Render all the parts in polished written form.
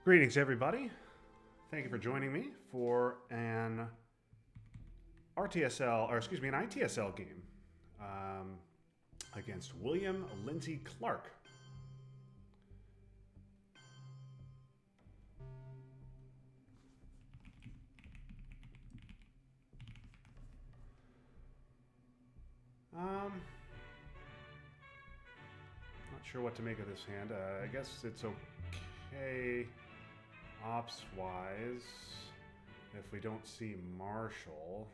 Greetings, everybody. Thank you for joining me for an RTSL, or excuse me, an ITSL game against William Lindsey-Clark. Not sure what to make of this hand. I guess it's okay ops-wise if we don't see Marshall.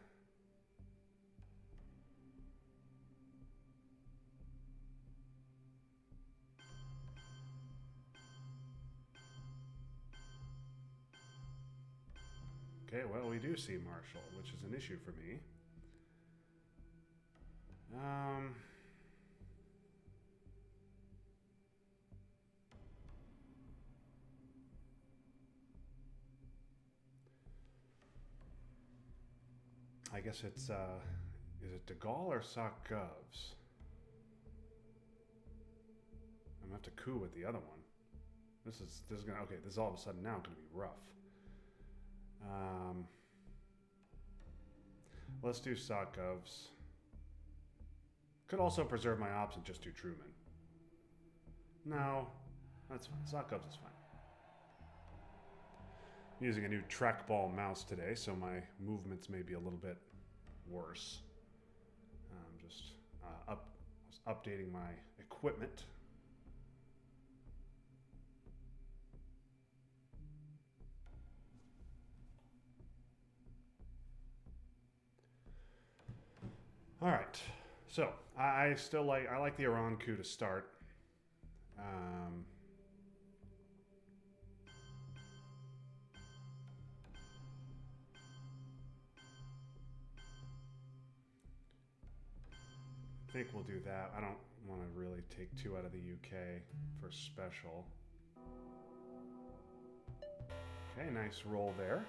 Okay, well, we do see Marshall, which is an issue for me. I guess it's, is it De Gaulle or Sock Govs? I'm gonna have to coup with the other one. This is gonna, okay, this is all of a sudden now gonna be rough. Let's do Sock Govs. Could also preserve my ops and just do Truman. No, that's fine. Sock Govs is fine. I'm using a new trackball mouse today, so my movements may be a little bit worse. I'm just updating my equipment. All right, so I like the Iran coup to start. I think we'll do that. I don't want to really take two out of the UK for special. Okay, nice roll there.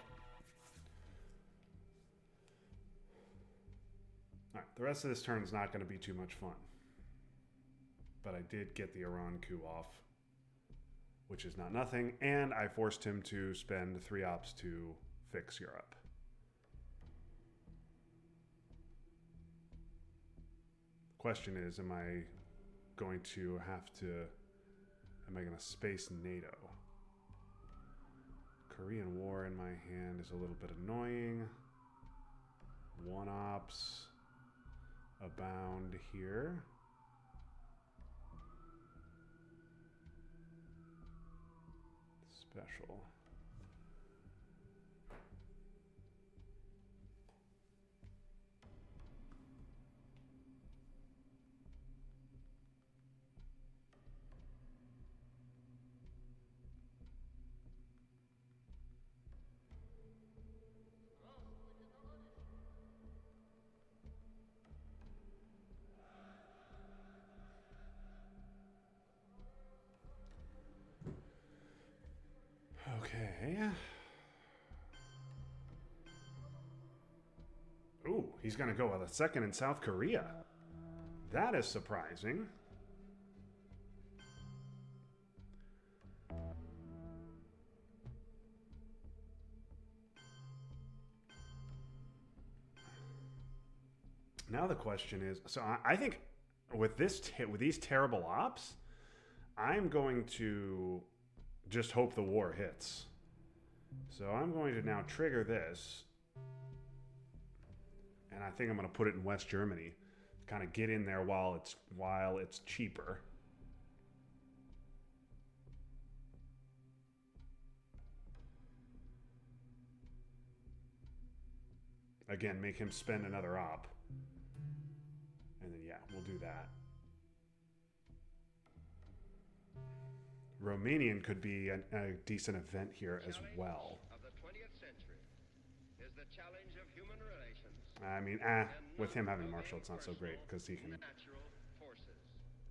All right, the rest of this turn is not going to be too much fun. But I did get the Iran coup off, which is not nothing, and I forced him to spend 3 ops to fix Europe. Question is, am I going to space NATO? Korean War in my hand is a little bit annoying. 1 ops abound here. Special. Okay. Ooh, he's going to go with a second in South Korea. That is surprising. Now the question is, so I think with these terrible ops, I'm going to just hope the war hits. So I'm going to now trigger this, and I think I'm going to put it in West Germany, kind of get in there while it's cheaper. Again, make him spend another op. And then, yeah, we'll do that. Romanian could be a decent event here as well. Of the 20th century is the challenge of human relations. I mean, with him having Marshall, it's not so great because he can,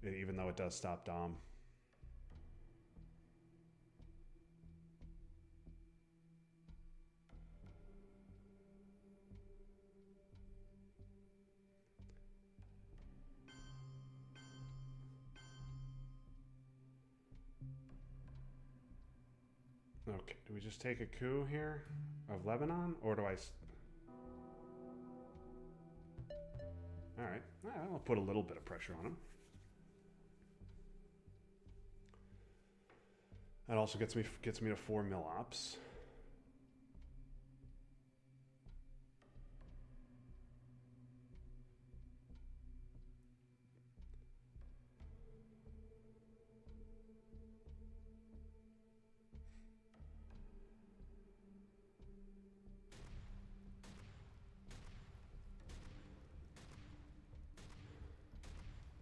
even though it does stop Dom. Okay, do we just take a coup here of Lebanon, or do I? All right, I'll put a little bit of pressure on him. That also gets me to 4 mil ops.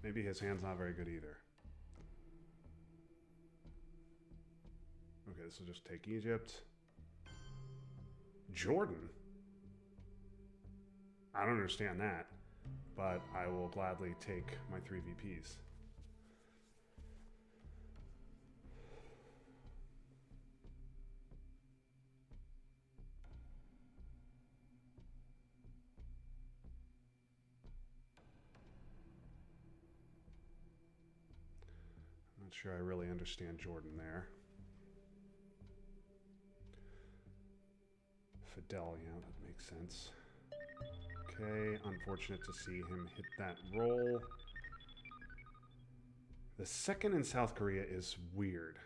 Maybe his hand's not very good either. Okay, this will just take Egypt. Jordan? I don't understand that, but I will gladly take my 3 VPs. Not sure I really understand Jordan there. Fidel, yeah, that makes sense. Okay, unfortunate to see him hit that roll. The second in South Korea is weird.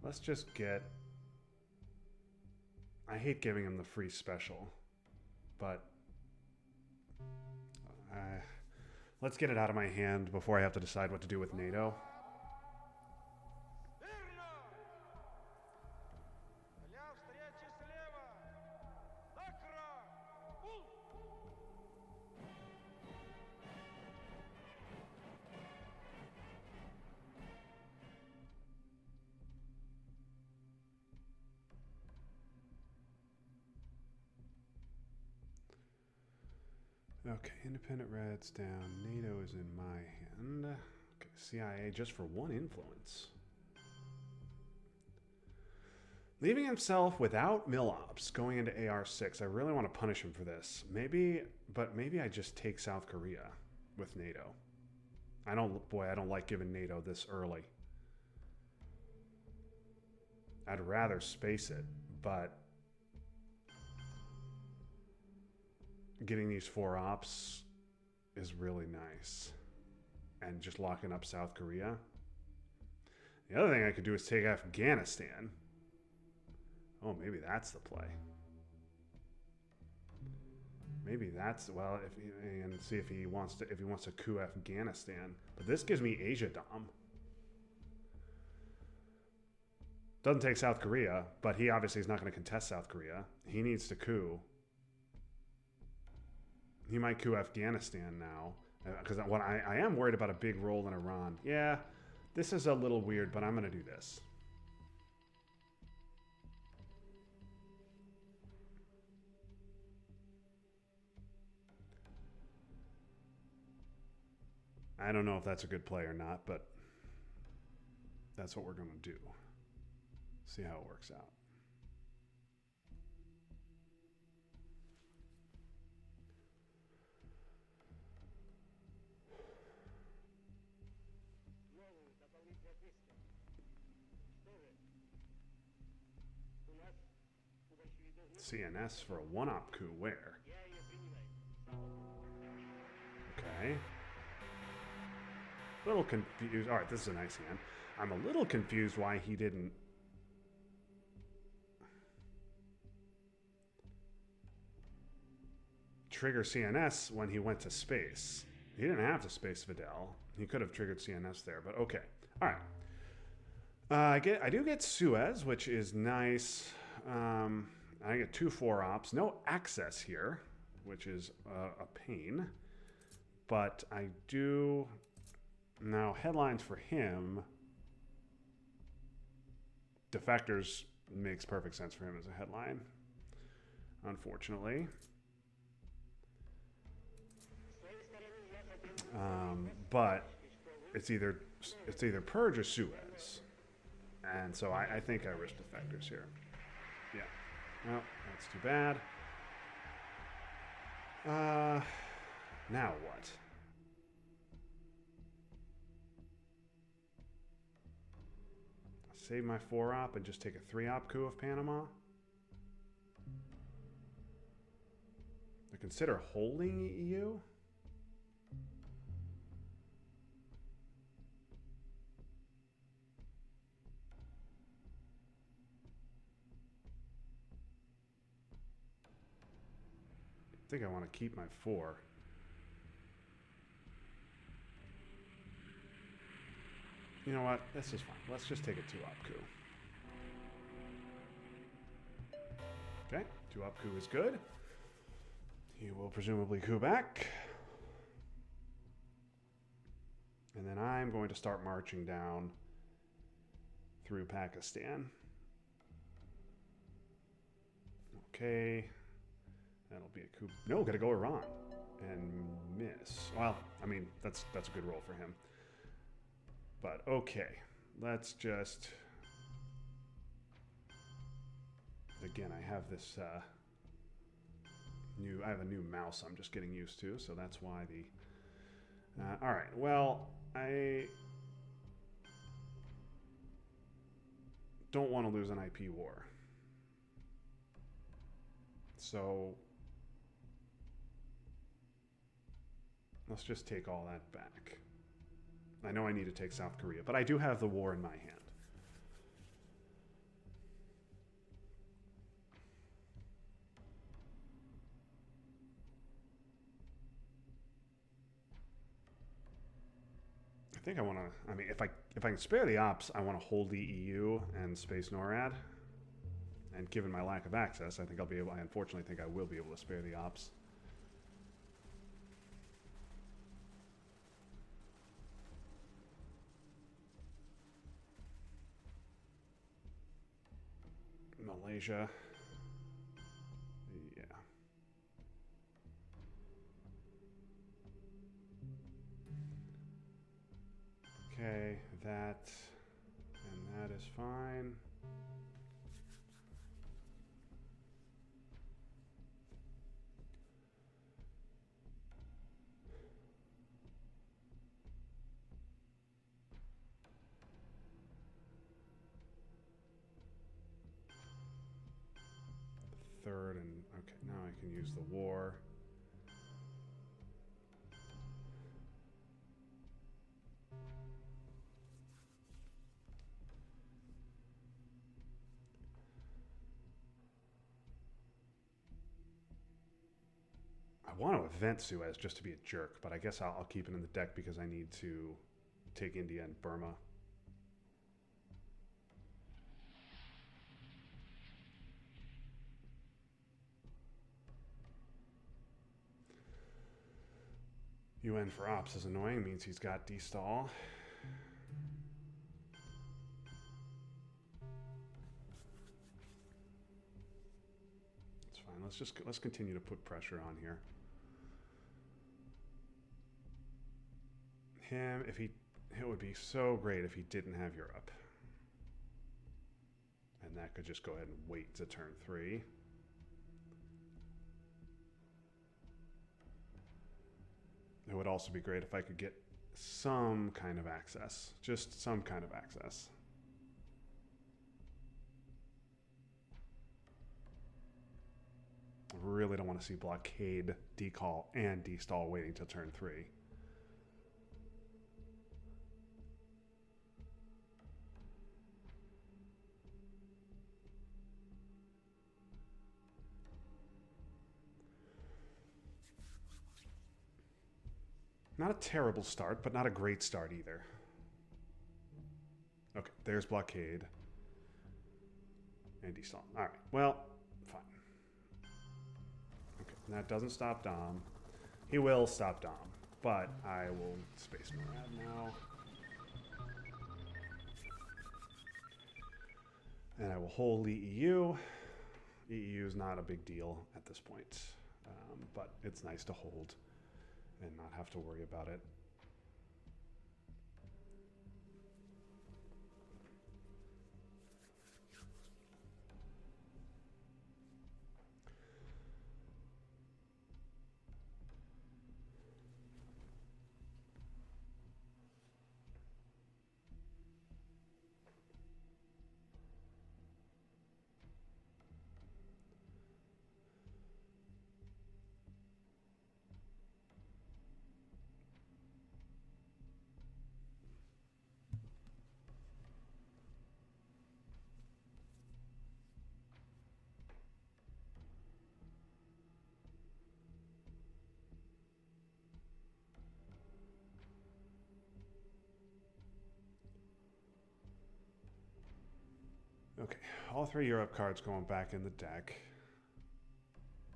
Let's just get... I hate giving him the free special, but... let's get it out of my hand before I have to decide what to do with NATO. Okay, independent Reds down. NATO is in my hand. Okay, CIA just for 1 influence. Leaving himself without Milops going into AR6. I really want to punish him for this. Maybe I just take South Korea with NATO. I don't like giving NATO this early. I'd rather space it, but getting these 4 ops is really nice. And just locking up South Korea. The other thing I could do is take Afghanistan. Oh, maybe that's the play. Maybe that's, well, and see if he wants to coup Afghanistan. But this gives me Asia Dom. Doesn't take South Korea, but he obviously is not going to contest South Korea. He needs to coup. He might coup Afghanistan now. Because I am worried about a big role in Iran. Yeah, this is a little weird, but I'm going to do this. I don't know if that's a good play or not, but that's what we're going to do. See how it works out. CNS for a 1-op coup. Where? Okay. A little confused. All right, this is a nice hand. I'm a little confused why he didn't. Trigger CNS when he went to space. He didn't have to space Fidel. He could have triggered CNS there, but okay. All right. I do get Suez, which is nice. I get 2 4-ops. No access here, which is a pain. But I do... Now, headlines for him. Defectors makes perfect sense for him as a headline. Unfortunately. But it's either Purge or Suez. And so I think I risk defectors here. Yeah. Well, that's too bad. Now what? save my 4-op and just take a 3-op coup of Panama? I consider holding EU? I think I want to keep my 4. You know what? This is fine. Let's just take a 2-op coup. Okay, 2-op coup is good. He will presumably coup back. And then I'm going to start marching down through Pakistan. Okay. That'll be a coup. No, gotta go Iran. And miss. Well, I mean, that's a good roll for him. But okay. Let's just... Again, I have this I have a new mouse I'm just getting used to, so that's why the... all right, well, I don't want to lose an IP war. So let's just take all that back. I know I need to take South Korea, but I do have the war in my hand. I think I want to, I mean, if I can spare the ops, I want to hold the EU and Space NORAD. And given my lack of access, I think I unfortunately think I will be able to spare the ops. Malaysia. Yeah. Okay, that and that is fine. Third and okay, now I can use the war. I want to event Suez just to be a jerk, but I guess I'll keep it in the deck because I need to take India and Burma. UN for ops is annoying, means he's got destall. It's fine. Let's continue to put pressure on here. It would be so great if he didn't have Europe. And that could just go ahead and wait to turn 3. It would also be great if I could get some kind of access. Just some kind of access. I really don't want to see blockade, decall, and destall waiting till turn 3. Not a terrible start, but not a great start either. Okay, there's blockade. And destall. All right, well, fine. Okay, that doesn't stop Dom. He will stop Dom, but I will space NORAD now. And I will hold the EU. The EU is not a big deal at this point, but it's nice to hold and not have to worry about it. Okay, all 3 Europe cards going back in the deck.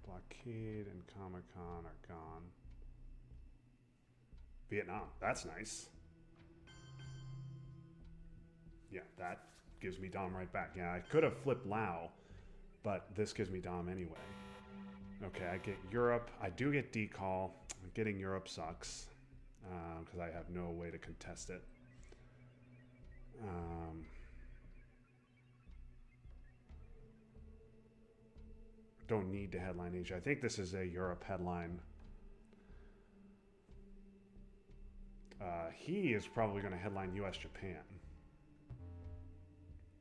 Blockade and Comic-Con are gone. Vietnam, that's nice. Yeah, that gives me Dom right back. Yeah, I could have flipped Lao, but this gives me Dom anyway. Okay, I get Europe. I do get Decall. Getting Europe sucks because I have no way to contest it. Don't need to headline Asia. I think this is a Europe headline. He is probably going to headline US Japan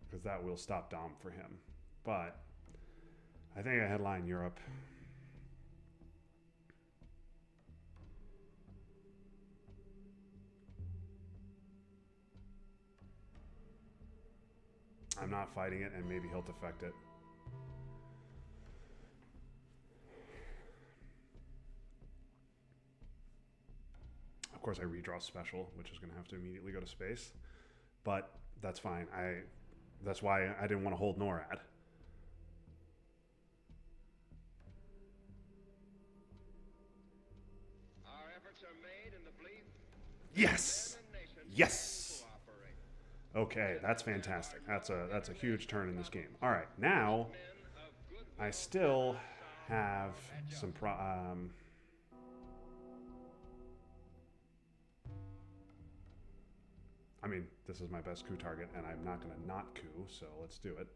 because that will stop Dom for him. But I think I headline Europe. I'm not fighting it, and maybe he'll defect it. Of course, I redraw special, which is going to have to immediately go to space. But that's fine. That's why I didn't want to hold NORAD. Our efforts are made in the belief Yes! Yes! Okay, that's fantastic. That's a huge turn in this game. All right, now I still have some I mean, this is my best coup target, and I'm not going to not coup, so let's do it.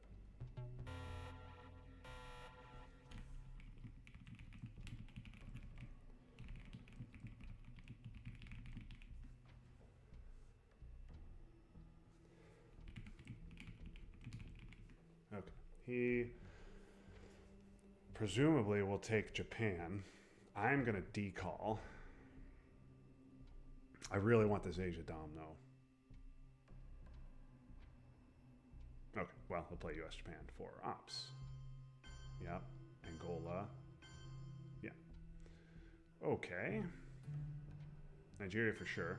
Okay. He presumably will take Japan. I'm going to decall. I really want this Asia Dom, though. Okay, well, he'll play US Japan for ops. Yep. Angola. Yeah. Okay. Nigeria for sure.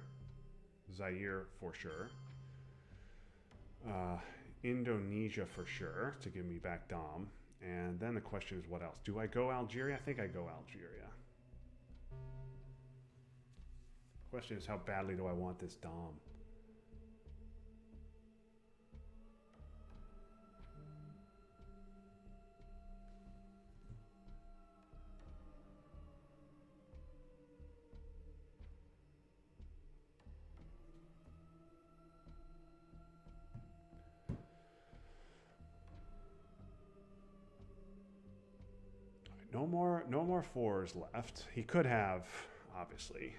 Zaire for sure. Indonesia for sure to give me back Dom. And then the question is what else? Do I go Algeria? I think I go Algeria. Question is how badly do I want this Dom? No more 4s left. He could have, obviously,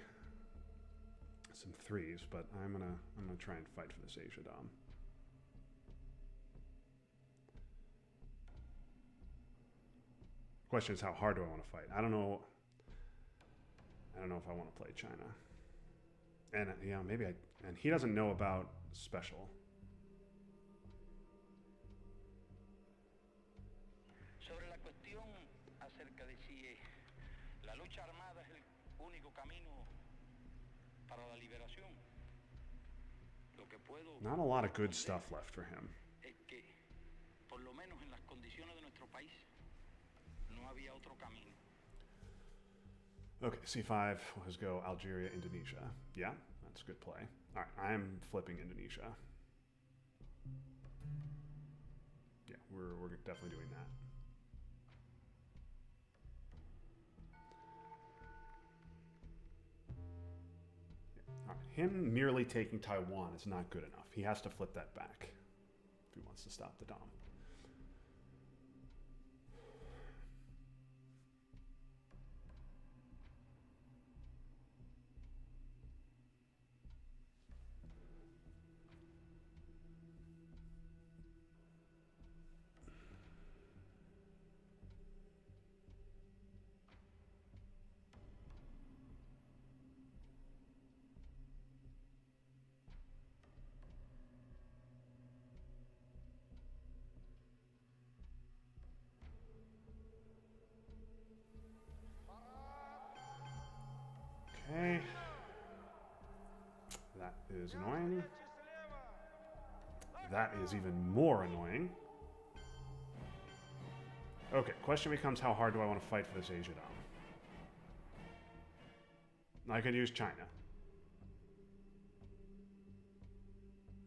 some 3s, but I'm gonna try and fight for this Asia Dom. Question is how hard do I want to fight? I don't know if I want to play China. And yeah, maybe and he doesn't know about special. Not a lot of good stuff left for him. Okay, C5, let's go Algeria, Indonesia. Yeah, that's a good play. All right, I'm flipping Indonesia. Yeah, we're definitely doing that. All right, him merely taking Taiwan is not good enough. He has to flip that back if he wants to stop the Dom. Okay. That is annoying. That is even more annoying. Okay, question becomes how hard do I want to fight for this Asia Dom? I could use China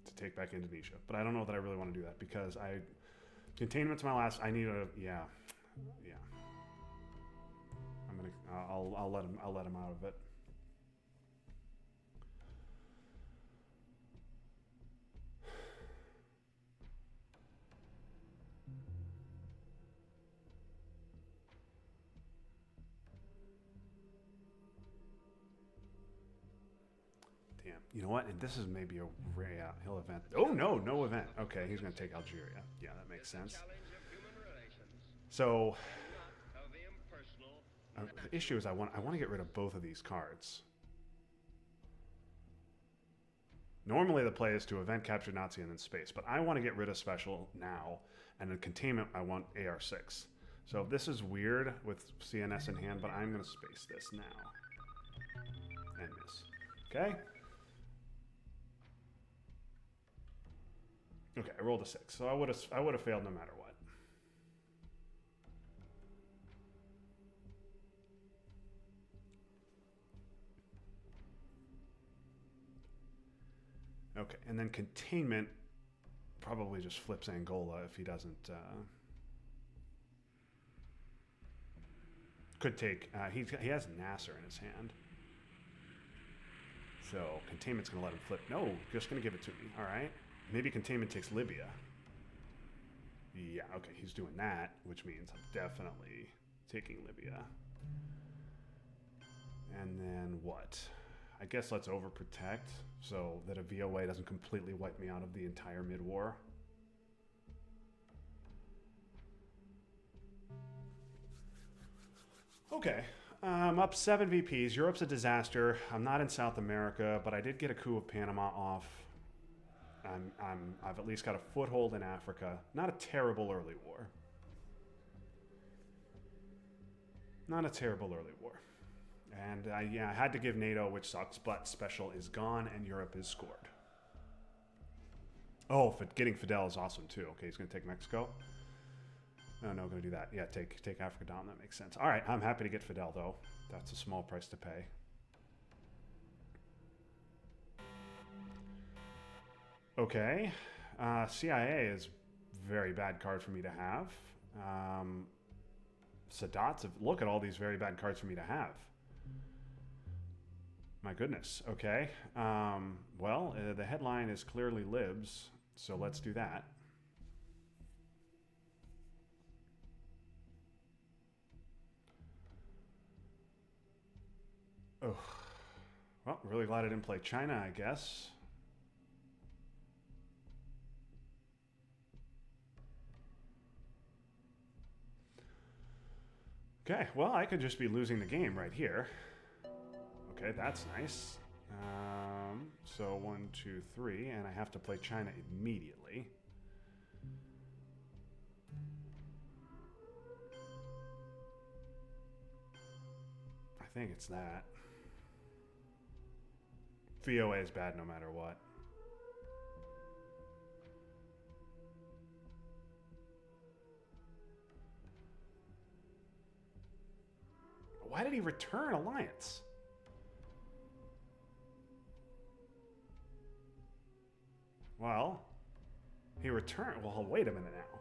to take back Indonesia, but I don't know that I really want to do that because containment's my last. I need a yeah. I'll let him out of it. Damn. You know what? And this is maybe a rare hill event. Oh no event. Okay, he's gonna take Algeria. Yeah, that makes sense. So the issue is I want to get rid of both of these cards. Normally the play is to event capture Nazi and then space, but I want to get rid of special now, and in containment I want AR6. So this is weird with CNS in hand, but I'm going to space this now. And miss. Okay? Okay, I rolled a 6, so I would have failed no matter what. Okay, and then containment probably just flips Angola if he doesn't. Could take. He has Nasser in his hand, so containment's gonna let him flip. No, just gonna give it to me. All right, maybe containment takes Libya. Yeah, okay, he's doing that, which means I'm definitely taking Libya. And then what? I guess let's overprotect so that a VOA doesn't completely wipe me out of the entire mid-war. Okay, I'm up 7 VPs. Europe's a disaster. I'm not in South America, but I did get a coup of Panama off. I've at least got a foothold in Africa. Not a terrible early war. Not a terrible early war. And yeah, I had to give NATO, which sucks, but special is gone and Europe is scored. Oh, getting Fidel is awesome too. Okay, he's going to take Mexico. No, going to do that. Yeah, take Africa down. That makes sense. All right, I'm happy to get Fidel though. That's a small price to pay. Okay, CIA is a very bad card for me to have. Sadat's. Look at all these very bad cards for me to have. My goodness. Okay. Well, the headline is clearly libs, so let's do that. Oh. Well, really glad I didn't play China, I guess. Okay, well, I could just be losing the game right here. Okay, that's nice. So 1, 2, 3, and I have to play China immediately. I think it's that. VOA is bad no matter what. Why did he return Alliance? Well, he returned. Well, wait a minute now.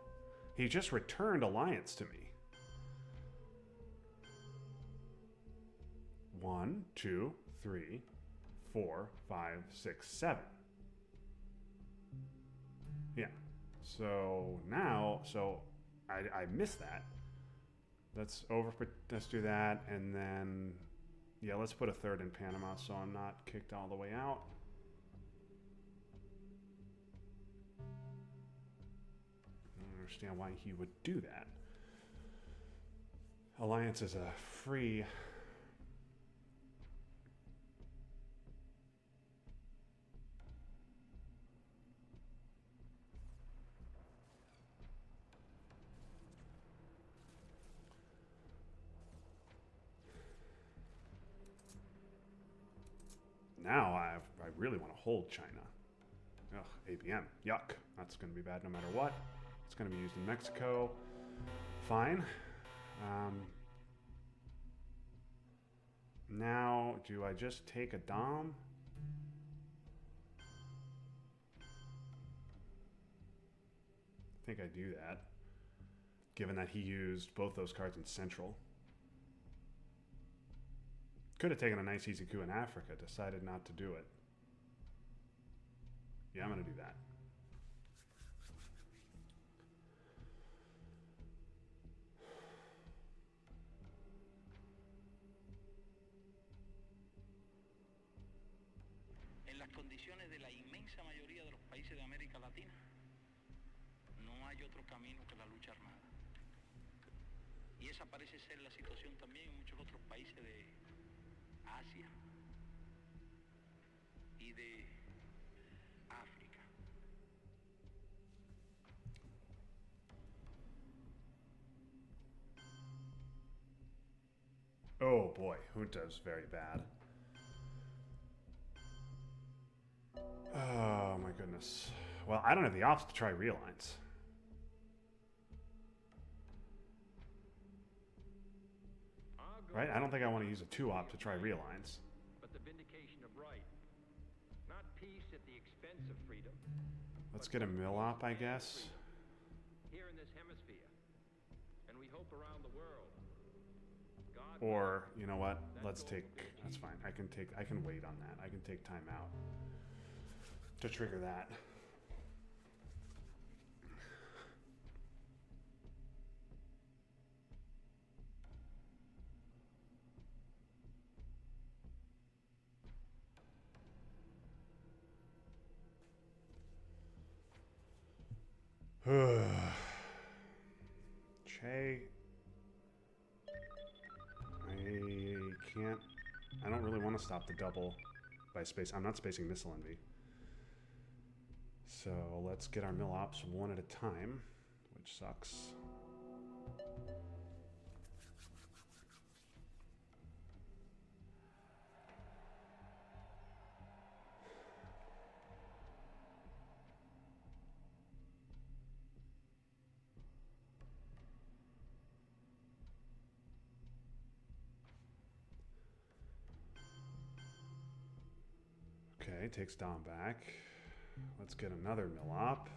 He just returned Alliance to me. 1, 2, 3, 4, 5, 6, 7. Yeah. So now, I missed that. Let's do that, and then, yeah, let's put a third in Panama so I'm not kicked all the way out. I don't understand why he would do that. Alliance is a free. Now I really want to hold China. Ugh, ABM. Yuck. That's going to be bad no matter what. It's going to be used in Mexico. Fine. Now, do I just take a Dom? I think I do that, given that he used both those cards in Central. Could have taken a nice easy coup in Africa, decided not to do it. Yeah, I'm going to do that. En las condiciones de la inmensa mayoría de los países de América Latina, no hay otro camino que la lucha armada. Y esa parece ser la situación también en muchos otros países de Asia y de África. Oh boy, Junta's very bad. Oh my goodness. Well, I don't have the ops to try realigns. Right? I don't think I want to use a 2-op to try realigns. But the vindication of right. Not peace at the expense of freedom. Let's get a mill-op, I guess. Here in this hemisphere. And we hope around the world. God Or, you know what? Let's take... That's fine. I can wait on that. I can take time out to trigger that. Che, I don't really want to stop the double by space. I'm not spacing missile envy. So let's get our mill ops one at a time, which sucks. Okay, takes Dom back. Let's get another mill op.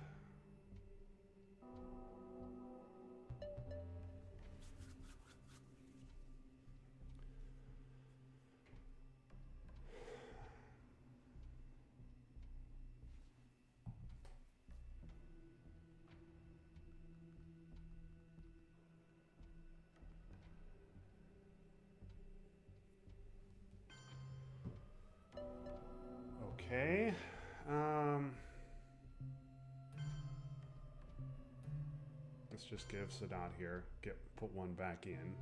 Okay. Let's just give Sadat here. Put one back in.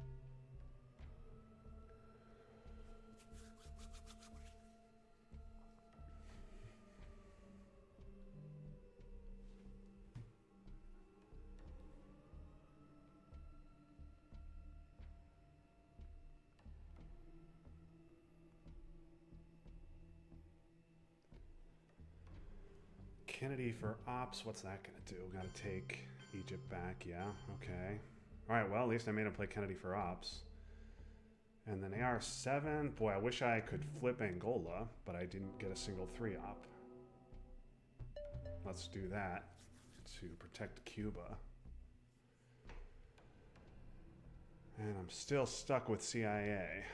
Kennedy for ops. What's that going to do? Got to take Egypt back. Yeah, okay. All right, well, at least I made him play Kennedy for ops. And then AR7. Boy, I wish I could flip Angola, but I didn't get a single 3-op. Let's do that to protect Cuba. And I'm still stuck with CIA.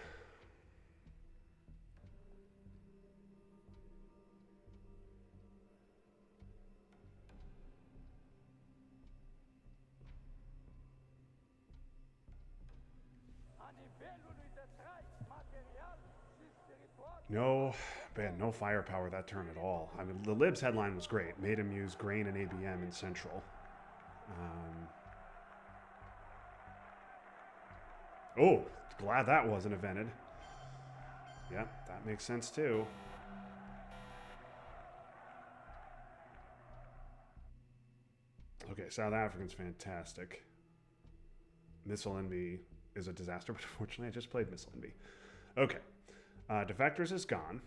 No, man, no firepower that turn at all. I mean, the Libs headline was great. Made him use grain and ABM in Central. Oh, glad that wasn't evented. Yep, that makes sense too. Okay, South African's fantastic. Missile Envy is a disaster, but unfortunately I just played Missile Envy. Okay. Defectors is gone.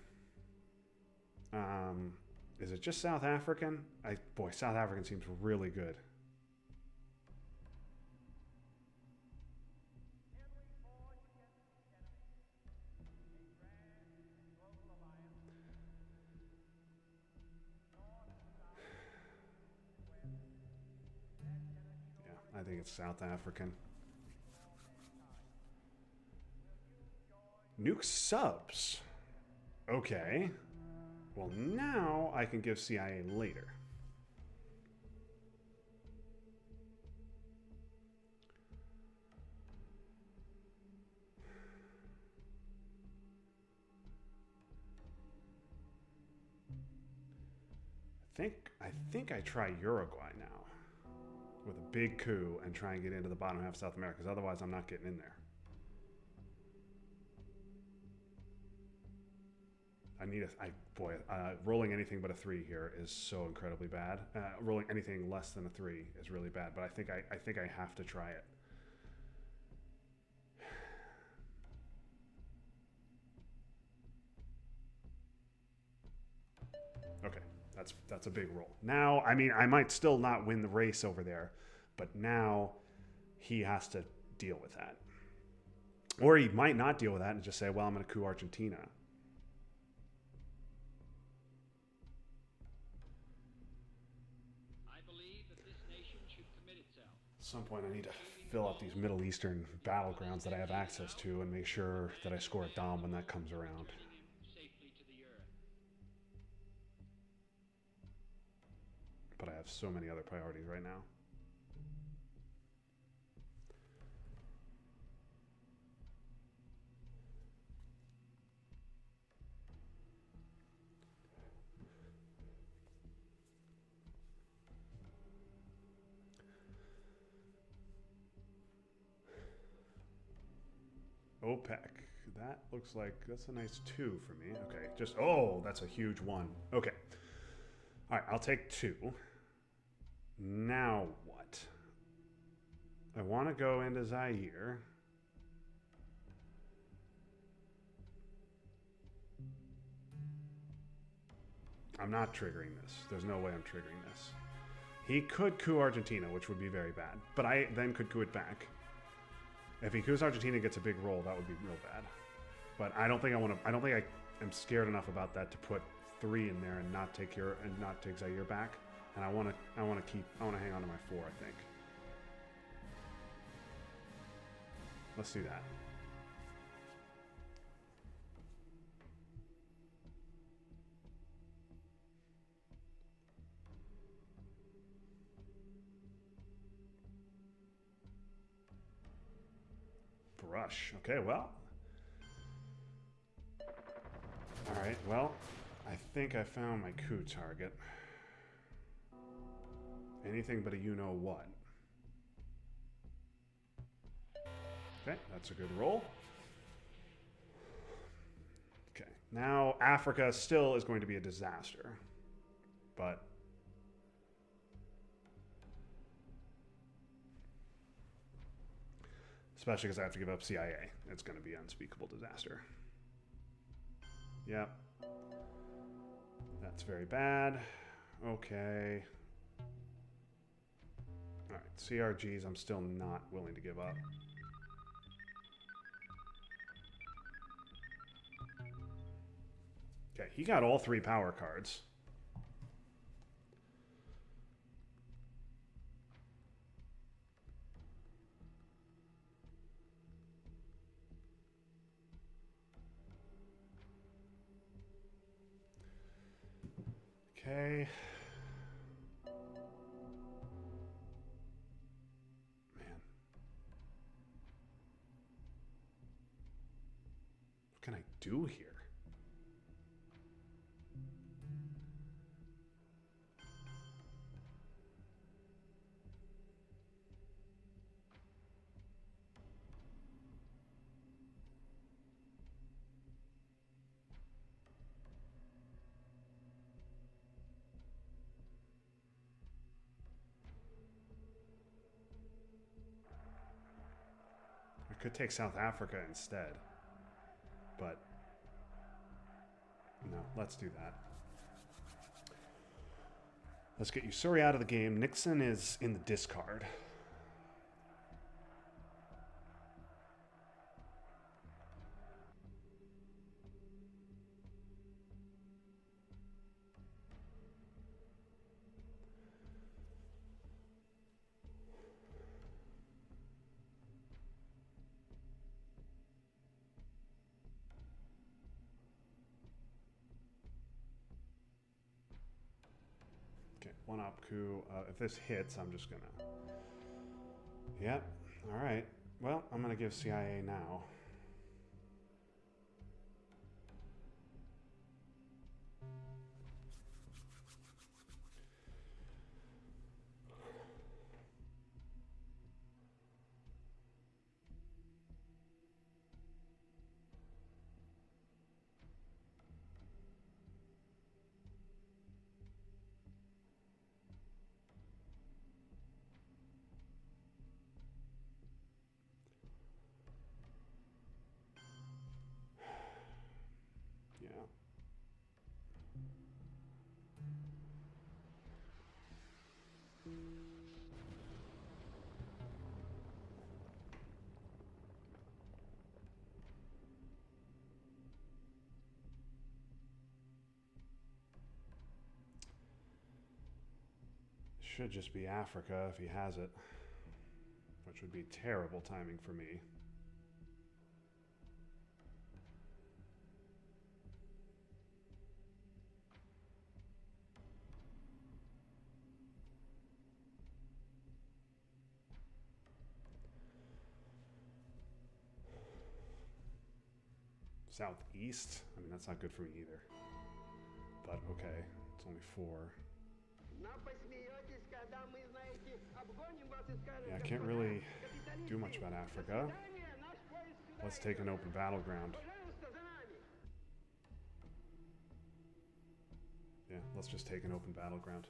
Is it just South African? Boy, South African seems really good. think it's South African. Nuke subs. Okay. Well, now I can give CIA later. I think I try Uruguay now with a big coup and try and get into the bottom half of South America, because otherwise I'm not getting in there. Rolling anything but a 3 here is so incredibly bad. Rolling anything less than a 3 is really bad, but I think I have to try it. Okay, that's a big roll. Now, I mean, I might still not win the race over there, but now he has to deal with that. Or he might not deal with that and just say, well, I'm going to coup Argentina. At some point, I need to fill out these Middle Eastern battlegrounds that I have access to and make sure that I score a dom when that comes around. But I have so many other priorities right now. OPEC. That looks like that's a nice 2 for me. Okay, that's a huge 1. Okay. All right, I'll take 2. Now what? I want to go into Zaire. I'm not triggering this. There's no way I'm triggering this. He could coup Argentina, which would be very bad. But I then could coup it back. If he coups Argentina and gets a big roll, that would be real bad. But I don't think I am scared enough about that to put 3 in there and not take Zaire back. And I want to hang on to my 4, I think. Let's do that. Brush. Okay, well. All right, well, I think I found my coup target. Anything but a you-know-what. Okay, that's a good roll. Okay, now Africa still is going to be a disaster. But especially because I have to give up CIA. It's going to be an unspeakable disaster. Yep. That's very bad. Okay. All right, CRGs I'm still not willing to give up. Okay, he got all 3 power cards. Okay. Man. What can I do here? Could take South Africa instead, but no, let's do that. Let's get Usuri out of the game. Nixon is in the discard. one op coup. If this hits, I'm just gonna. Yep. All right. Well, I'm gonna give CIA now. Yeah. Should just be Africa if he has it, which would be terrible timing for me. Southeast? I mean, that's not good for me either. But okay, it's only 4. Yeah, I can't really do much about Africa. Let's take an open battleground. Yeah, let's just take an open battleground.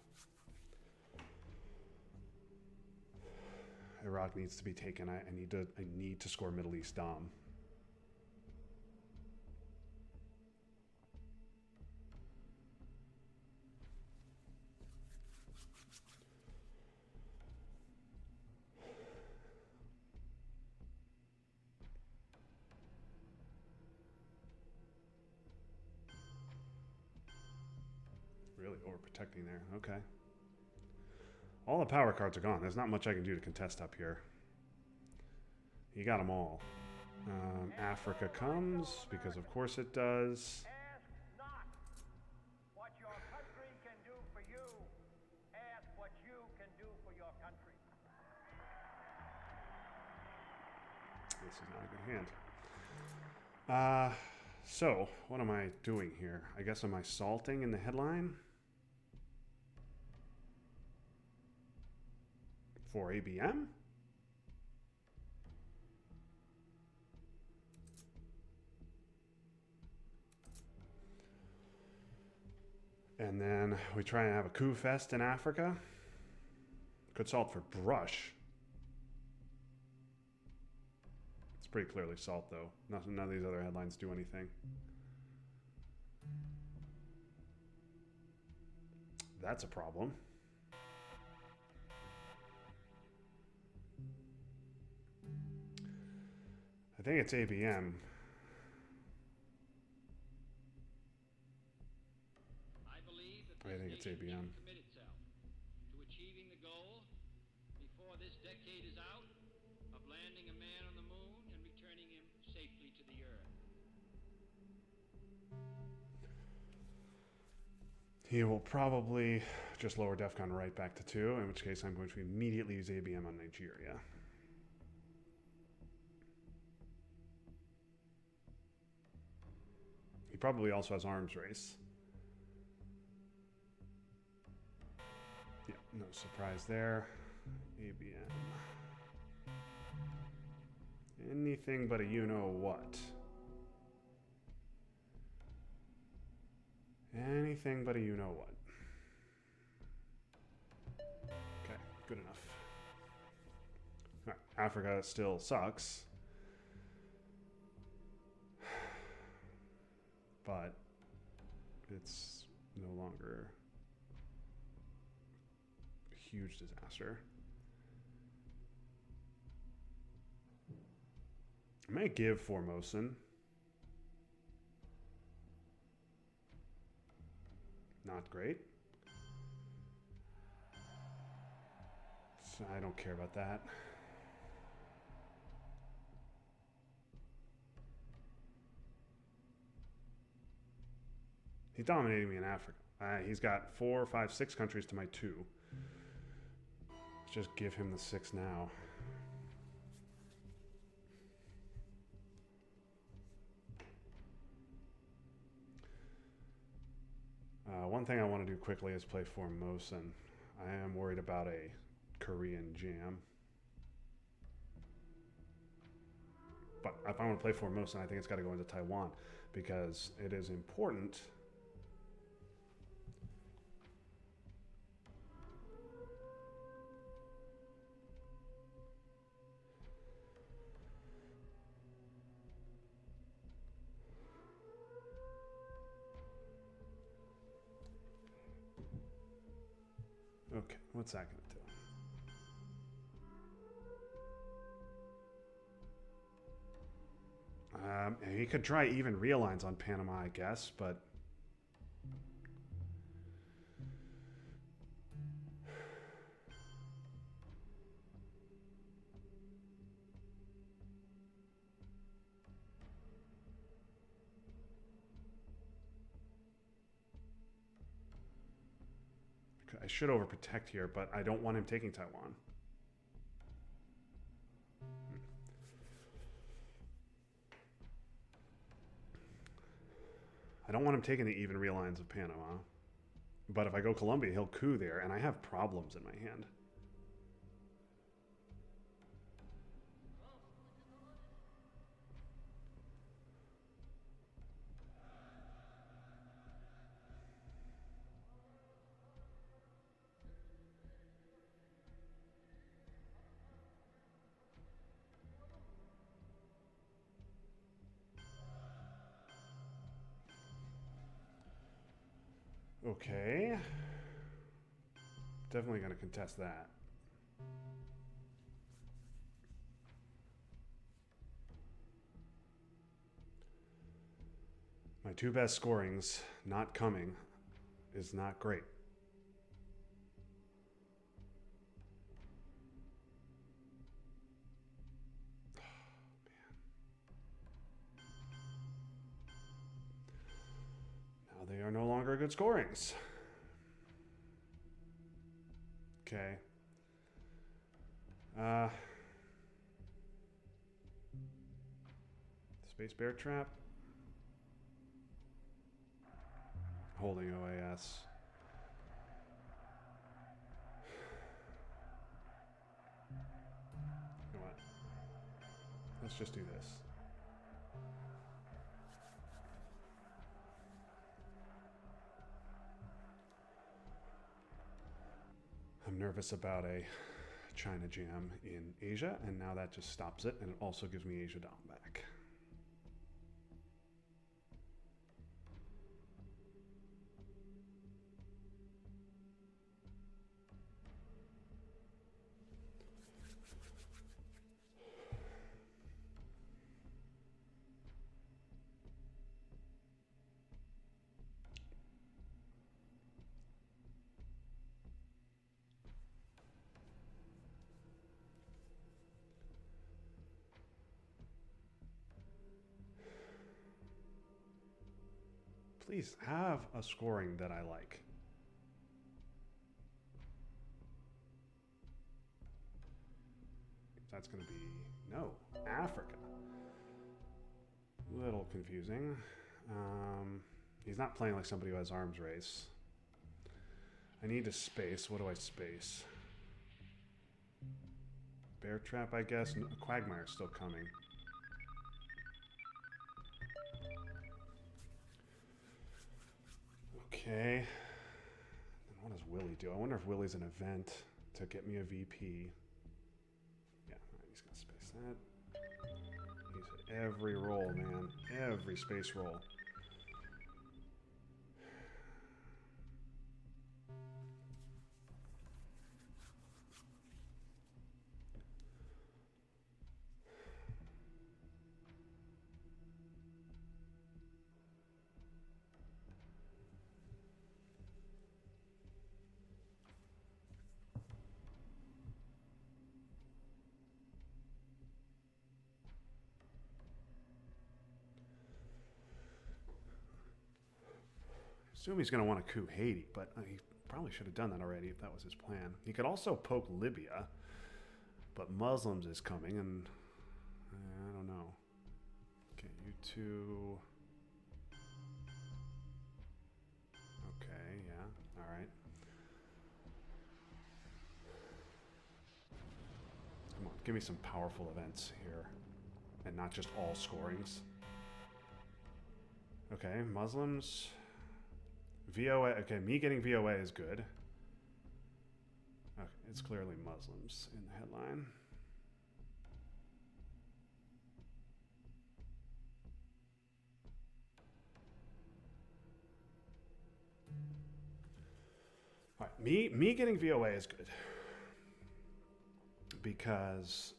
Iraq needs to be taken. I need to score Middle East Dom. Really overprotecting there. Okay. All the power cards are gone. There's not much I can do to contest up here. You got them all. Africa comes, because of course it does. Ask not what your country can do for you. Ask what you can do for your country. This is not a good hand. So, what am I doing here? I guess am I salting in the headline? For ABM? And then we try and have a coup fest in Africa. Could salt for brush. It's pretty clearly salt, though. None of these other headlines do anything. That's a problem. I think it's ABM. I think it's ABM. Commit itself to achieving the goal before this decade is out of landing a man on the moon and returning him safely to the earth. He will probably just lower DEFCON right back to 2, in which case I'm going to immediately use ABM on Nigeria. He probably also has arms race. Yeah, no surprise there. ABM. Anything but a you-know-what. Anything but a you-know-what. Okay, good enough. All right, Africa still sucks. But it's no longer a huge disaster. I may give Formosan. Not great. So I don't care about that. He's dominating me in Africa. He's got 4, 5, 6 countries to my 2. Let's just give him the 6 now. One thing I want to do quickly is play Formosan. I am worried about a Korean jam. But if I want to play Formosan, I think it's got to go into Taiwan because it is important. Okay, what's that going to do? He could try even realigns on Panama, I guess, but I should overprotect here, but I don't want him taking Taiwan. I don't want him taking the even realigns of Panama. But if I go Colombia, he'll coup there, and I have problems in my hand. Okay. Definitely going to contest that. My 2 best scorings not coming is not great. They are no longer good scorings. Okay. Space Bear Trap. Holding OAS. You know what? Let's just do this. I'm nervous about a China jam in Asia, and now that just stops it, and it also gives me Asia down back. Please have a scoring that I like. That's going to be, no, Africa. Little confusing. He's not playing like somebody who has arms race. I need to space. What do I space? Bear Trap, I guess. No, Quagmire's still coming. Okay. And what does Willie do? I wonder if Willie's an event to get me a VP. Yeah, he's going to space that. He's hit every roll, man. Every space roll. Assume he's going to want to coup Haiti, but he probably should have done that already if that was his plan. He could also poke Libya, but Muslims is coming, and I don't know. Okay, you two. Okay, yeah, all right. Come on, give me some powerful events here, and not just all scorings. Okay, Muslims. VOA, okay, me getting VOA is good. Okay, it's clearly Muslims in the headline. All right, me getting VOA is good. Because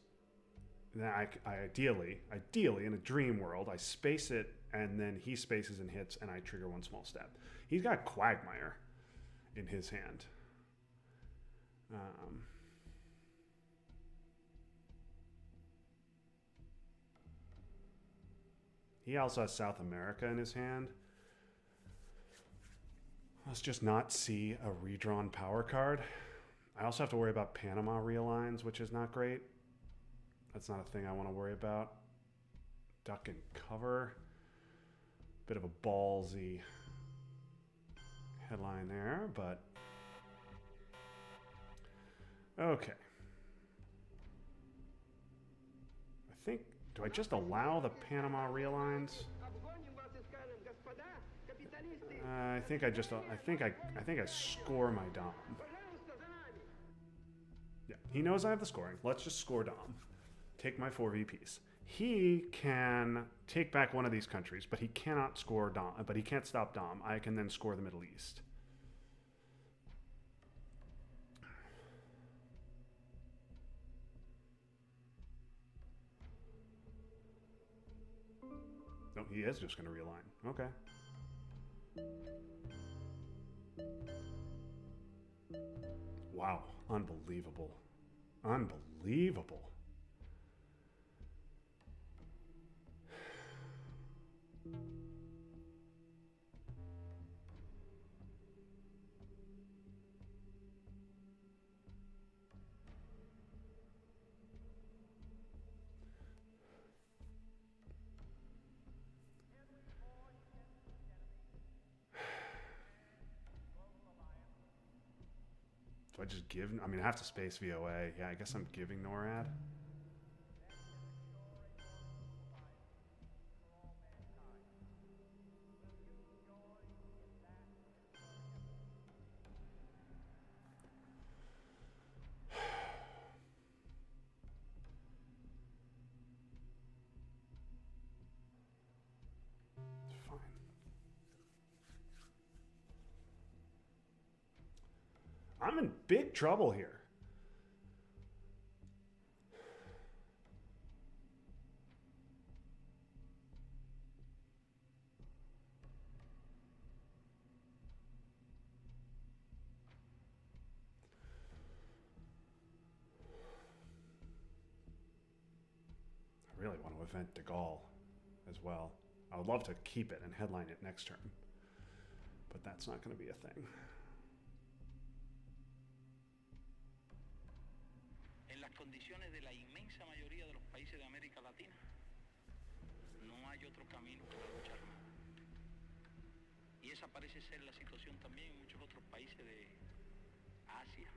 then I ideally, in a dream world, I space it, and then he spaces and hits, and I trigger one small step. He's got Quagmire in his hand. He also has South America in his hand. Let's just not see a redrawn power card. I also have to worry about Panama realigns, which is not great. That's not a thing I want to worry about. Duck and cover. Bit of a ballsy headline there, but okay. I think, do I just allow the Panama realigns? I think I score my Dom. Yeah, he knows I have the scoring. Let's just score Dom. Take my 4 VPs. He can take back one of these countries, but he cannot score Dom. But he can't stop Dom. I can then score the Middle East. No, he is just going to realign. Okay. Wow. Unbelievable. Unbelievable. Do I just give? I mean, I have to space VOA. Yeah, I guess I'm giving NORAD. Fine. I'm in big trouble here. I really want to event De Gaulle as well. I would love to keep it and headline it next turn, but that's not going to be a thing. En las condiciones de la inmensa mayoría de los países de América Latina, no hay otro camino que la lucha armada. Y esa parece ser la situación también en muchos otros países de Asia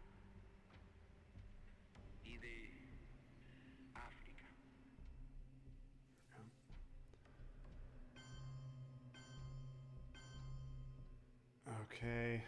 y de África. Okay.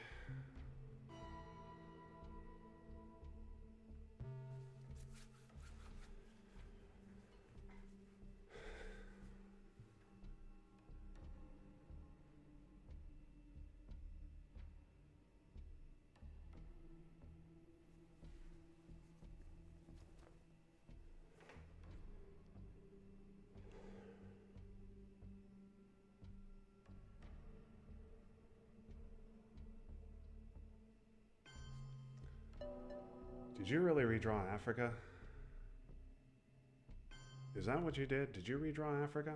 Did you really redraw Africa? Is that what you did? Did you redraw Africa?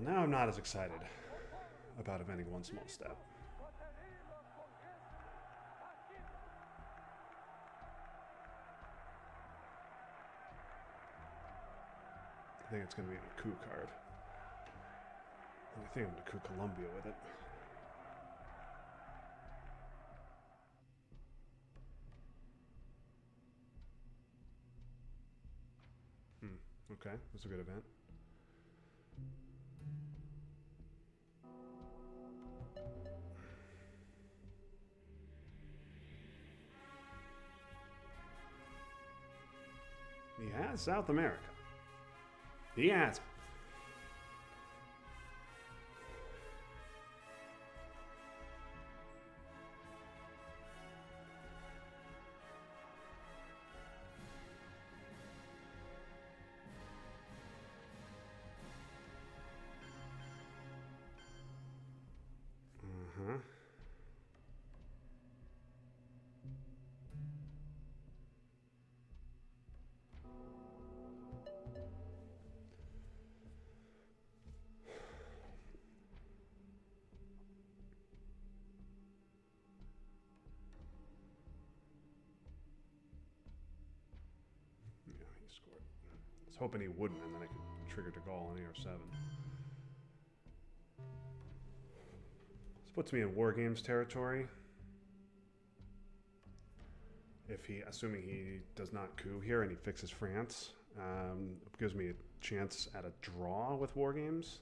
Well, now I'm not as excited about avenging one small step. I think it's going to be a coup card. I think I'm going to coup Colombia with it. Okay, that's a good event. He has South America. He has it. Uh-huh. Yeah, he scored. I was hoping he wouldn't, and then I could trigger de Gaulle on AR7. This puts me in War Games territory. If he, assuming he does not coup here and he fixes France, it gives me a chance at a draw with War Games.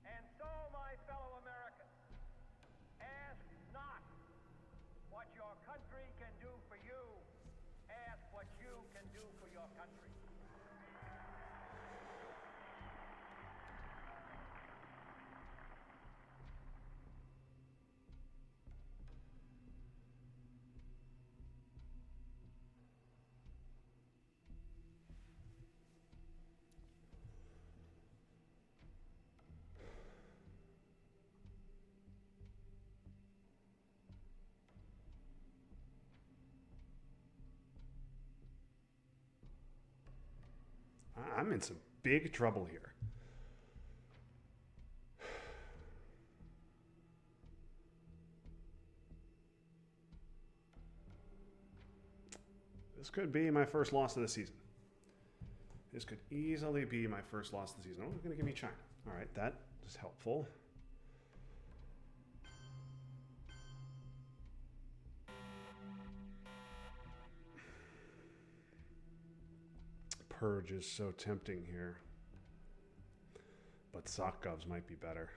And so, my fellow Americans, ask not what your country can do for you. Ask what you can do for your country. I'm in some big trouble here. This could be my first loss of the season. This could easily be my first loss of the season. Oh, it's going to give me China. All right, that is helpful. Purge is so tempting here. But Sokovs might be better.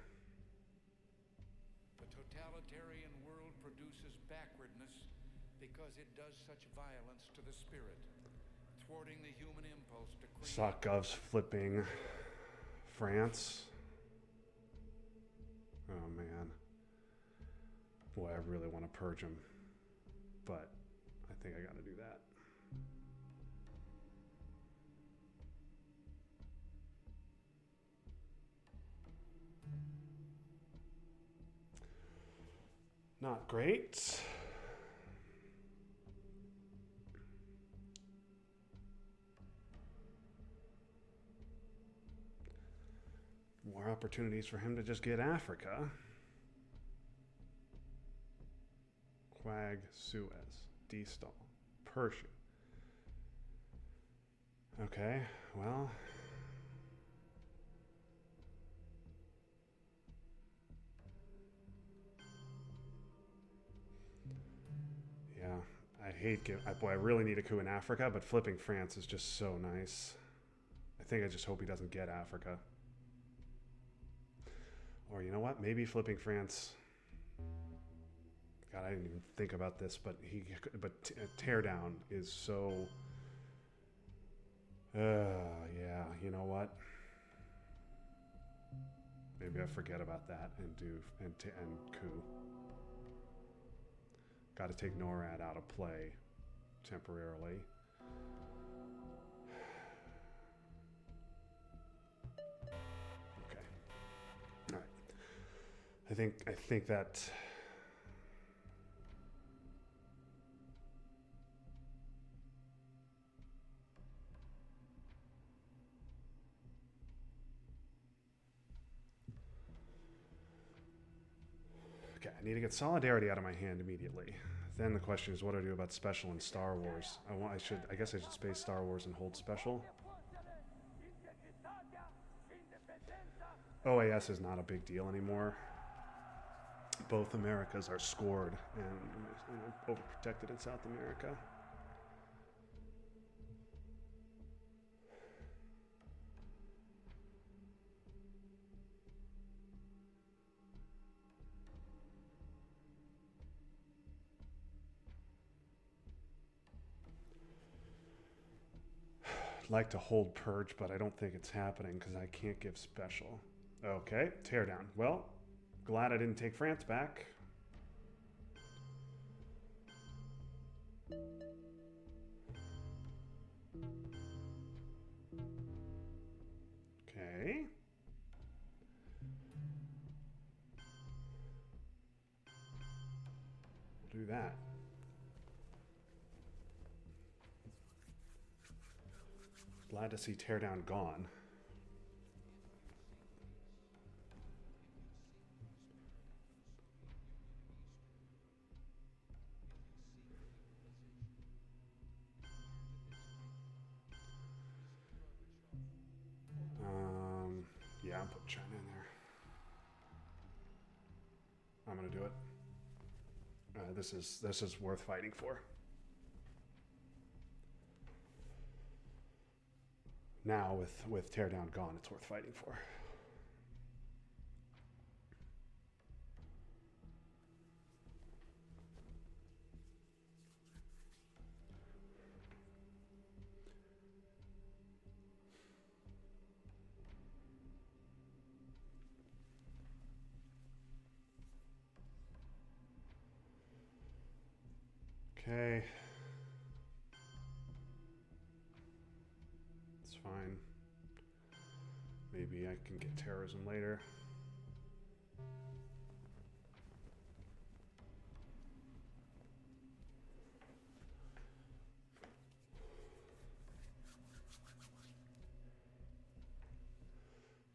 The totalitarian world produces backwardness because it does such violence to the spirit, thwarting the human impulse to create. Sokovs flipping France. Oh man. Boy, I really want to purge him. But I think I got to do that. Not great. More opportunities for him to just get Africa. Quag, Suez, Destall, Persia. Okay, well. Yeah, I hate boy, I really need a coup in Africa, but flipping France is just so nice. I think I just hope he doesn't get Africa. Or you know what? Maybe flipping France. God, I didn't even think about this, but teardown is so. Yeah, you know what? Maybe I forget about that and coup. Got to take NORAD out of play temporarily. Okay. All right. I think that. need to get Solidarity out of my hand immediately. Then the question is, what do I do about special in Star Wars? I guess I should space Star Wars and hold special. OAS is not a big deal anymore. Both Americas are scored and overprotected in South America. I'd like to hold Purge, but I don't think it's happening because I can't give special. Okay, Teardown. Well, glad I didn't take France back. Okay. We'll do that. Glad to see Teardown gone. Yeah, I'm putting China in there. I'm gonna do it. This is worth fighting for. Now with Teardown gone, it's worth fighting for. Okay. It's fine. Maybe I can get terrorism later.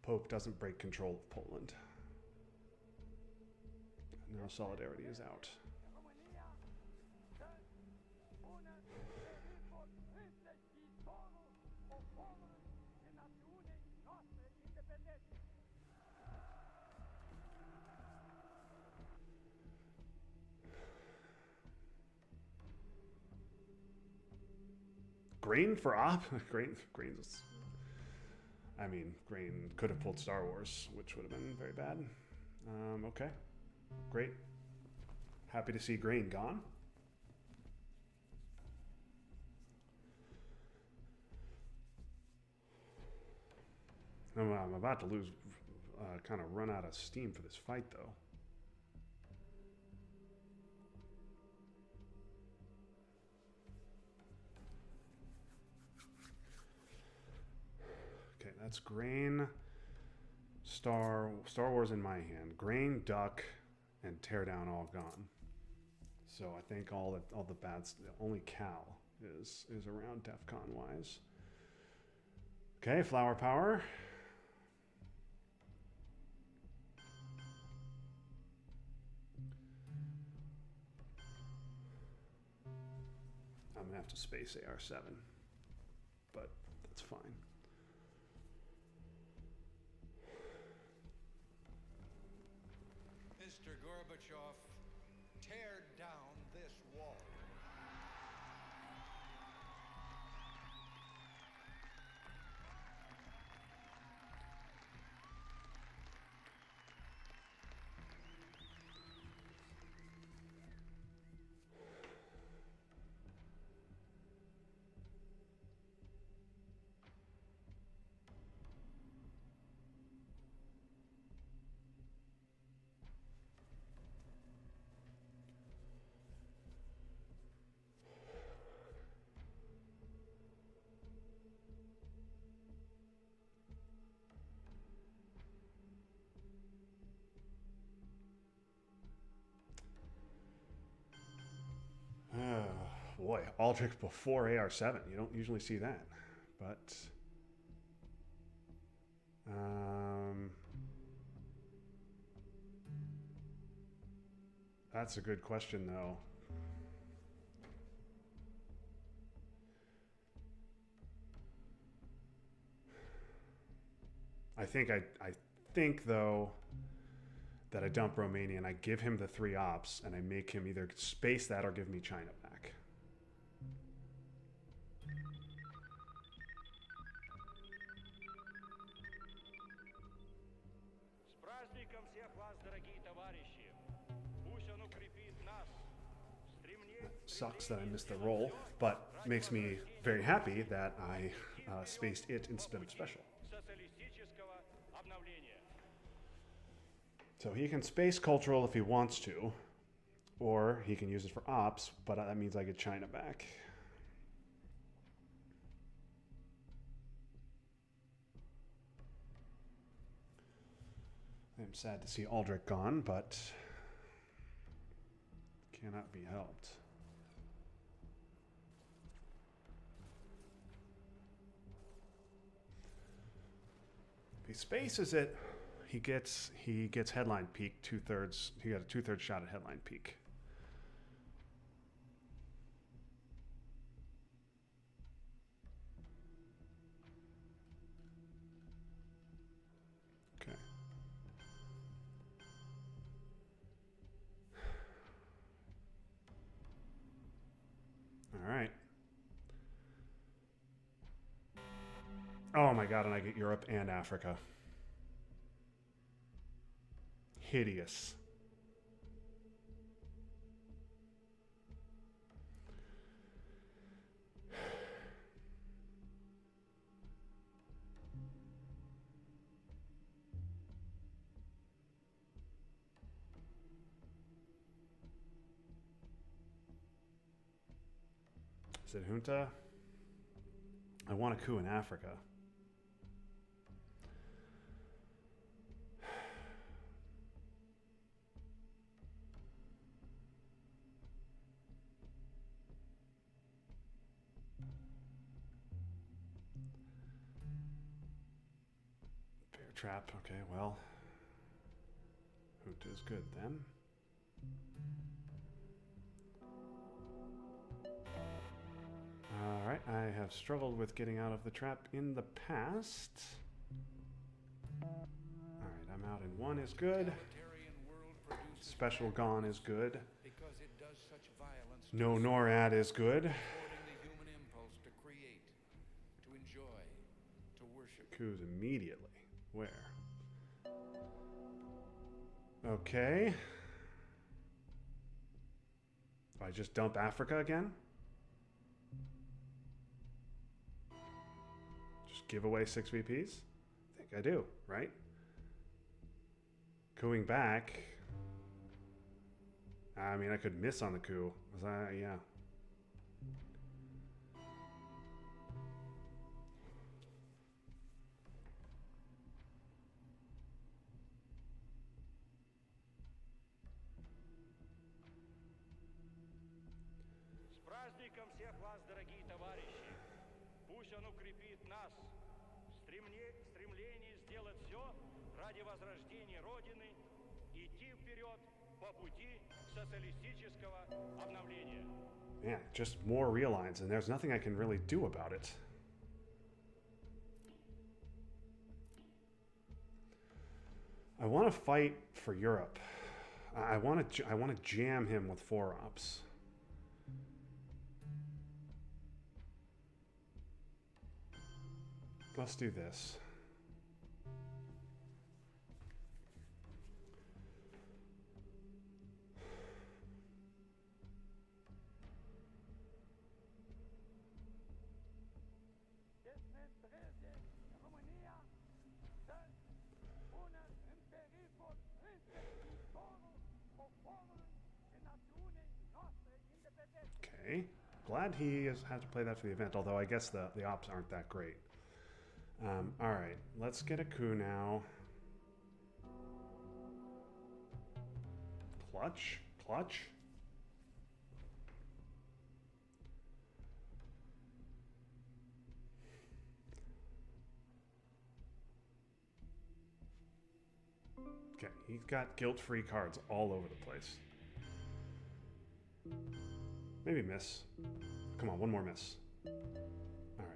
Pope doesn't break control of Poland. Now Solidarity is out. Grain for op? Grain's. I mean, Grain could have pulled Star Wars, which would have been very bad. Okay. Great. Happy to see Grain gone. I'm about to lose, kind of run out of steam for this fight, though. Okay, that's Grain, Star Wars in my hand. Grain, Duck, and Teardown all gone. So I think all the bads, only Cal is around DEFCON wise. Okay, Flower Power. I'm gonna have to space AR7, but that's fine. Mr. Gorbachev, tear down this wall. Boy, Aldrich before AR7. You don't usually see that. But That's a good question, though. I think though that I dump Romania and I give him the 3 ops and I make him either space that or give me China back. С праздником всех вас, дорогие товарищи! Пусть он укрепит нас. Sucks that I missed the roll, but makes me very happy that I spaced it instead of special. So he can space cultural if he wants to, or he can use it for ops, but that means I get China back. I'm sad to see Aldrich gone, but cannot be helped. If he spaces it, he gets headline peak 2/3. He got a 2/3 shot at headline peak. Okay. All right. Oh my God, and I get Europe and Africa. Hideous. Is it junta? I want a coup in Africa. Bear trap. Okay, well, junta is good then. All right, I have struggled with getting out of the trap in the past. All right, I'm out in 1 is good. Special gone is good. No NORAD is good. Coups immediately. Where? Okay. Do I just dump Africa again? Just give away 6 VPs? I think I do, right? Cooing back. I mean, I could miss on the coup. Yeah. С праздником всех вас, дорогие товарищи! Пусть он укрепит нас в стремлении сделать все ради возрождения Родины, идти вперед по пути социалистического обновления. Yeah, just more realigns, and there's nothing I can really do about it. I want to fight for Europe. I want to jam him with 4 ops. Let's do this. Okay. Glad he has had to play that for the event, although I guess the ops aren't that great. All right, let's get a coup now. Clutch? Clutch? Okay, he's got guilt-free cards all over the place. Maybe miss. Come on, one more miss. All right.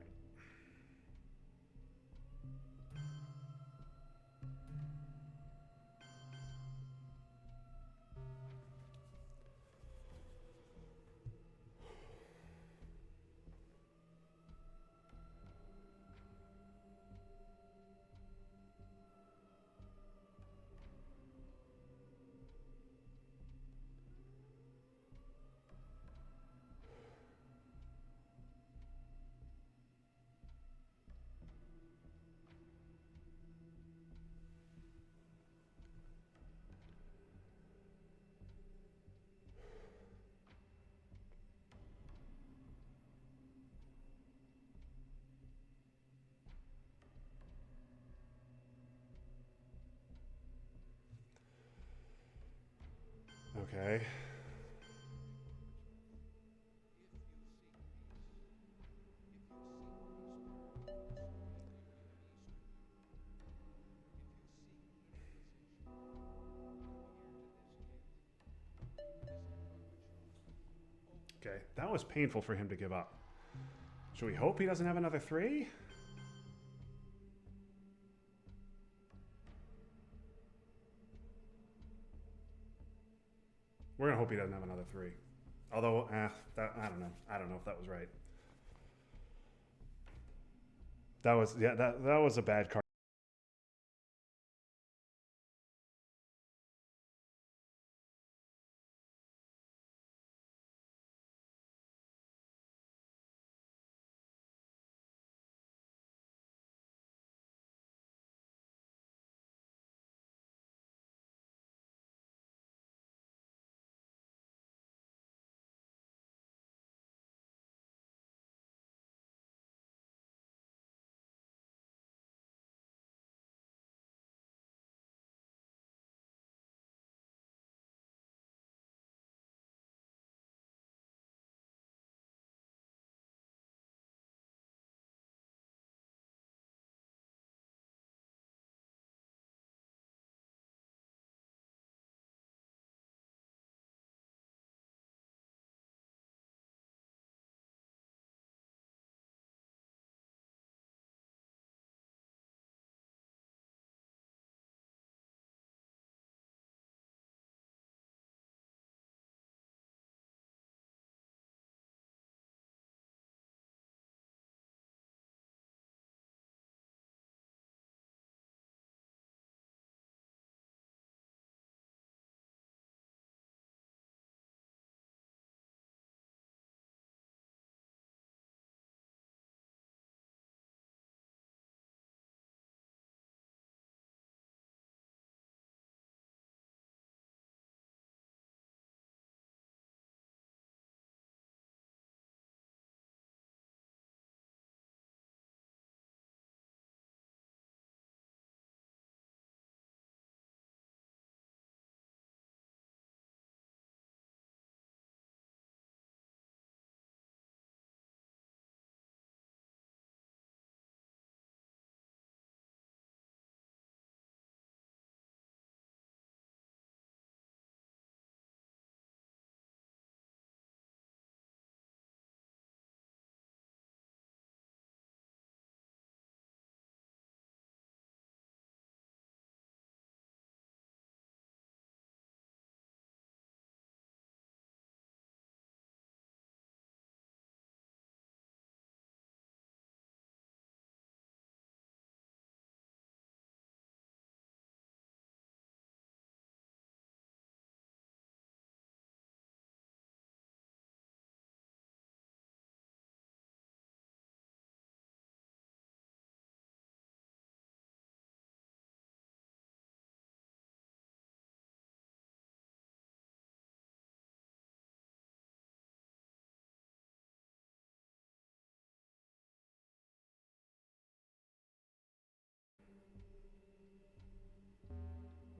Okay. Okay, that was painful for him to give up. Should we hope he doesn't have another 3? We're gonna hope he doesn't have another 3. Although, I don't know. I don't know if that was right. That was a bad card.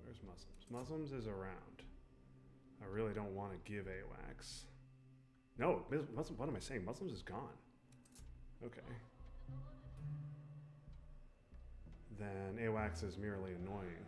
Where's Muslims? Muslims is around. I really don't want to give AWACS. No, Muslim, what am I saying? Muslims is gone. Okay. Then AWACS is merely annoying.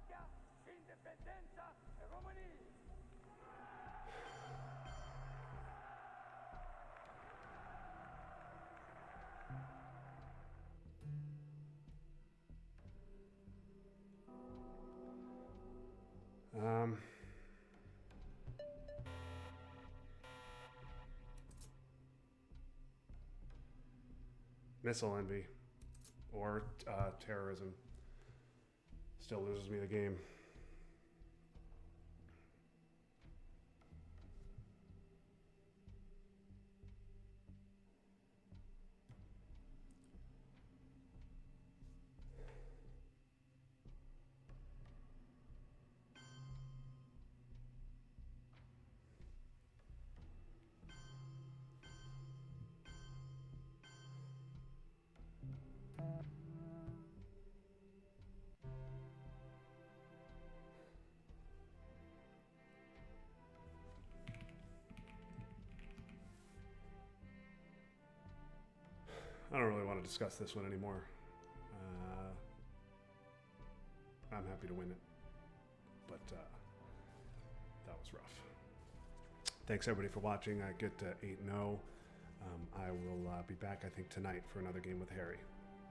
patria, independenza e Romania. Missile envy or terrorism still loses me the game. I don't really want to discuss this one anymore. I'm happy to win it, but that was rough. Thanks everybody for watching. I get to 8-0. I will be back, I think, tonight for another game with Harry.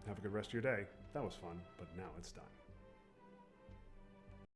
Have a good rest of your day. That was fun, but now it's done.